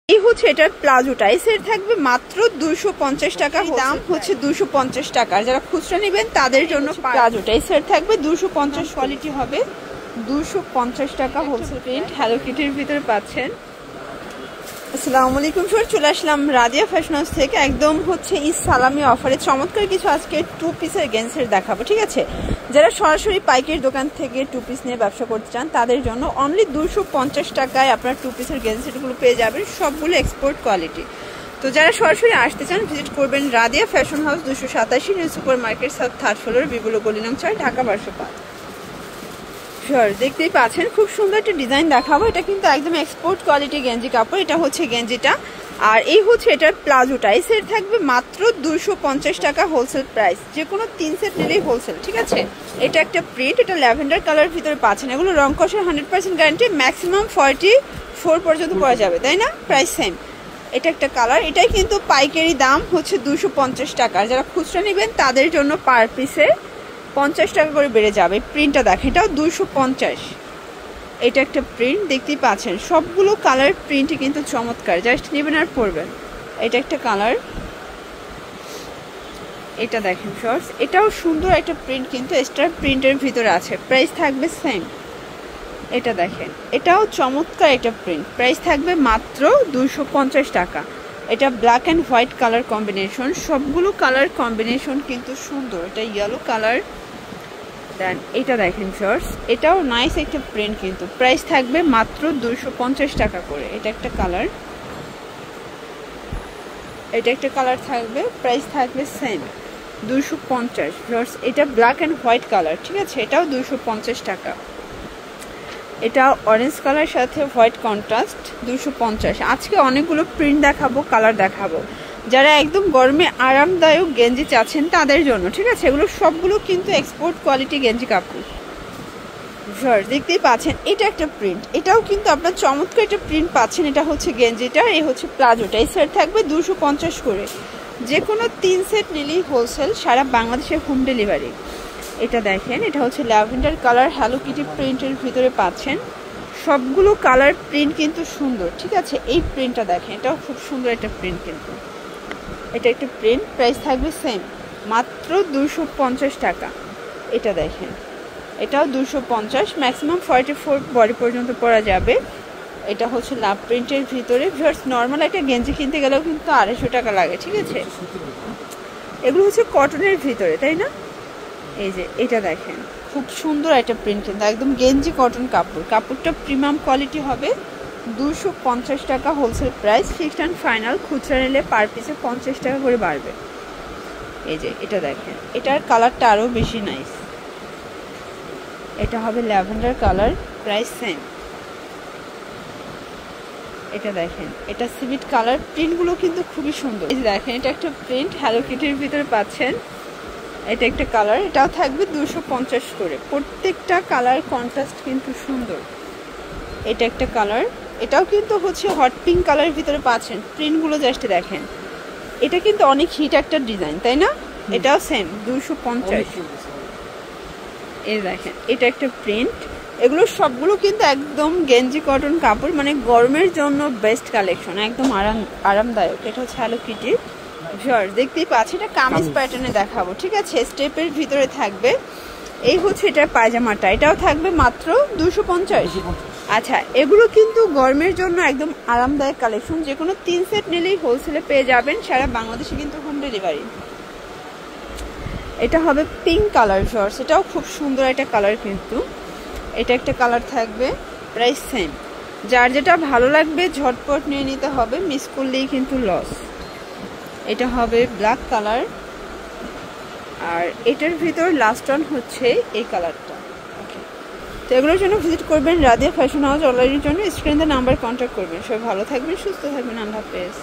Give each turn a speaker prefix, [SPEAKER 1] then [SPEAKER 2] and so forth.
[SPEAKER 1] এই হচ্ছে এটার প্লাজোটা, এই সেট থাকবে মাত্র 250 টাকা, দাম হচ্ছে 250 টাকা। যারা খুচরা নেবেন তাদের জন্য প্লাজোটা এই সেট থাকবে 250, কোয়ালিটি হবে 250 টাকা হোলসেল প্রিন্ট। হ্যালো কিটির ভিতরে পাচ্ছেন। আসসালামু আলাইকুম স্যার, চলে আসলাম রাদিয়া ফ্যাশন হাউস থেকে। একদম হচ্ছে ঈদ সালামি অফারে চমৎকার কিছু আজকে 2 পিসের গেঞ্জের দেখাবো, ঠিক আছে? যারা সরাসরি পাইকারি দোকান থেকে 2 পিস নিয়ে ব্যবসা করতে চান তাদের জন্য অনলি 250 টাকায় আপনার 2 পিসের গেঞ্জ সেটগুলো পেয়ে যাবেন, সবগুলো এক্সপোর্ট কোয়ালিটি। তো যারা সরাসরি আসতে চান ভিজিট করবেন Radiya Fashion House, 287 New Super Market, south 3rd floor, বিগুলো গলি নং 4, ঢাকা 1205। দেখতেই পাচ্ছেন খুব সুন্দর একটা ডিজাইন দেখাবো। এটা কিন্তু একদম এক্সপোর্ট কোয়ালিটি গেঞ্জি কাপড়। এটা হচ্ছে গেঞ্জিটা, আর এই হচ্ছে এটার প্লাজোটা। এই সেট থাকবে মাত্র 250 টাকা হোলসেল প্রাইস। যে কোনো 3 সেট নিলেই হোলসেল, ঠিক আছে? এটা একটা প্রিন্ট, এটা ল্যাভেন্ডার কালার ভিতরে পাচ্ছেন। এগুলো রং কষের 100% গ্যারান্টি, ম্যাক্সিমাম 44 পর্যন্ত পরা যাবে, তাই না? Price same. এটা একটা কালার, এটাই কিন্তু পাইকারি দাম হচ্ছে 250 টাকা। যারা খুচরা নেবেন তাদের জন্য পার পিসে 50 টাকা করে বেড়ে যাবে। প্রিন্টটা দেখেন, এটাও 250। এটা একটা প্রিন্ট, দেখতেই পাচ্ছেন সবগুলো কালার প্রিন্টই কিন্তু চমৎকার, জাস্ট নেবেন আর পরবেন। এটা একটা কালার, এটা দেখেন শর্টস, এটাও সুন্দর একটা প্রিন্ট, কিন্তু স্টার প্রিন্টের ভিতরে আছে। প্রাইস থাকবে সেম। এটা দেখেন, এটাও চমৎকার একটা প্রিন্ট, প্রাইস থাকবে মাত্র 250 টাকা। এটা black and white colour combination, সবগুলো কালার কম্বিনেশন কিন্তু সুন্দর। এটা ইয়েলো কালার, দেন এটা দেখেন শর্টস, এটাও নাইস একটা প্রিন্ট, কিন্তু প্রাইস থাকবে মাত্র 250 টাকা করে। এটা একটা কালার, এটা একটা কালার থাকবে, প্রাইস থাকবে সেম 250 শর্টস। এটা ব্ল্যাক অ্যান্ড হোয়াইট কালার, ঠিক আছে? এটাও 250 টাকা। এটা অরেঞ্জ কালার সাথে হোয়াইট কন্ট্রাস্ট, 250। আজকে অনেকগুলো প্রিন্ট দেখাবো, কালার দেখাবো। যারা একদম গরমে আরামদায়ক গেঞ্জি চাচ্ছেন তাদের জন্য, ঠিক আছে? এগুলো সবগুলো কিন্তু এক্সপোর্ট কোয়ালিটি গেঞ্জি কাপড়। দেখতেই পাচ্ছেন, এটা একটা প্রিন্ট, এটাও কিন্তু আপনার চমৎকার একটা প্রিন্ট পাচ্ছেন। এটা হচ্ছে গেঞ্জিটা, এই হচ্ছে প্লাজোটা। এই সেট থাকবে 250 করে। যে কোনো 3 সেট নিলেই হোলসেল, সারা বাংলাদেশে হোম ডেলিভারি। এটা দেখেন, এটা হচ্ছে ল্যাভেন্ডার কালার, হ্যালো কিটি প্রিন্টের ভিতরে পাচ্ছেন। সবগুলো কালার প্রিন্ট কিন্তু সুন্দর, ঠিক আছে? এই প্রিন্টটা দেখেন, এটাও খুব সুন্দর একটা প্রিন্ট, কিন্তু এটা একটা প্রিন্ট, প্রাইস থাকবে সেম মাত্র 250 টাকা। এটা দেখেন, এটাও 250, ম্যাক্সিমাম 44 বডি পর্যন্ত পরা যাবে। এটা হচ্ছে লাভ প্রিন্টের ভিতরে। নর্মাল একটা গেঞ্জি কিনতে গেলেও কিন্তু 250 টাকা লাগে, ঠিক আছে? এগুলো হচ্ছে কটনের ভিতরে, তাই না? এই যে এটা দেখেন, খুব সুন্দর একটা প্রিন্ট, কিন্তু একদম গেঞ্জি কটন কাপড়। কাপড়টা প্রিমিয়াম কোয়ালিটি হবে। 250 টাকা wholesale price, fixed and final. খুচরা নিলে পার পিসে 50 টাকা করে বাড়বে। এই যে এটা দেখেন, এটার কালারটা আরও বেশি নাইস। এটা হবে ল্যাভেন্ডার কালার, প্রাইস সেম। এটা দেখেন, এটা সিভিট কালার, প্রিন্টগুলো কিন্তু খুবই সুন্দর। এই যে দেখেন, এটা একটা প্রিন্ট, হ্যালো কিটির ভিতরে পাচ্ছেন। এটা একটা কালার, এটাও থাকবে 250 করে। প্রত্যেকটা কালার কন্ট্রাস্ট কিন্তু সুন্দর। এটা একটা কালার, এটাও কিন্তু হচ্ছে হট পিঙ্ক কালারের ভিতরে পাচ্ছেন। প্রিন্টগুলো জাস্ট দেখেন, এটা কিন্তু অনেক হিট একটা ডিজাইন, তাই না? এটাও সেম 250। এই দেখেন, এটা একটা প্রিন্ট। এগুলো সবগুলো কিন্তু একদম গেঞ্জি কটন কাপড়, মানে গরমের জন্য বেস্ট কালেকশন, একদম আরামদায়ক। এটা হচ্ছে হ্যালো কিটি। দেখতেই পাচ্ছি, এটা কামিজ প্যাটার্নে দেখাবো, ঠিক আছে? স্টেপের ভিতরে থাকবে। এই হচ্ছে এটার পায়জামাটা, এটাও থাকবে মাত্র 250। আচ্ছা, এগুলো কিন্তু গরমের জন্য একদম আরামদায়ক কালেকশন। যে কোনো 3 সেট নিলেই হোলসেলে পেয়ে যাবেন, সারা বাংলাদেশে কিন্তু হোম ডেলিভারি। এটা হবে পিঙ্ক কালার শর্টস, এটাও খুব সুন্দর একটা কালার, কিন্তু এটা একটা কালার থাকবে, প্রাইস সেম। যার যেটা ভালো লাগবে ঝটপট নিয়ে নিতে হবে, মিস করলেই কিন্তু লস। এটা হবে ব্ল্যাক কালার, আর এটার ভিতর লাস্ট ওয়ান হচ্ছে এই কালারটা। ওকে, তো এগুলোর জন্য ভিজিট করবেন রাদিয়া ফ্যাশন হাউস। অনলাইনের জন্য স্ক্রিনে নাম্বার কন্ট্যাক্ট করবেন। সবাই ভালো থাকবেন, সুস্থ থাকবেন, আল্লাহ হাফেজ।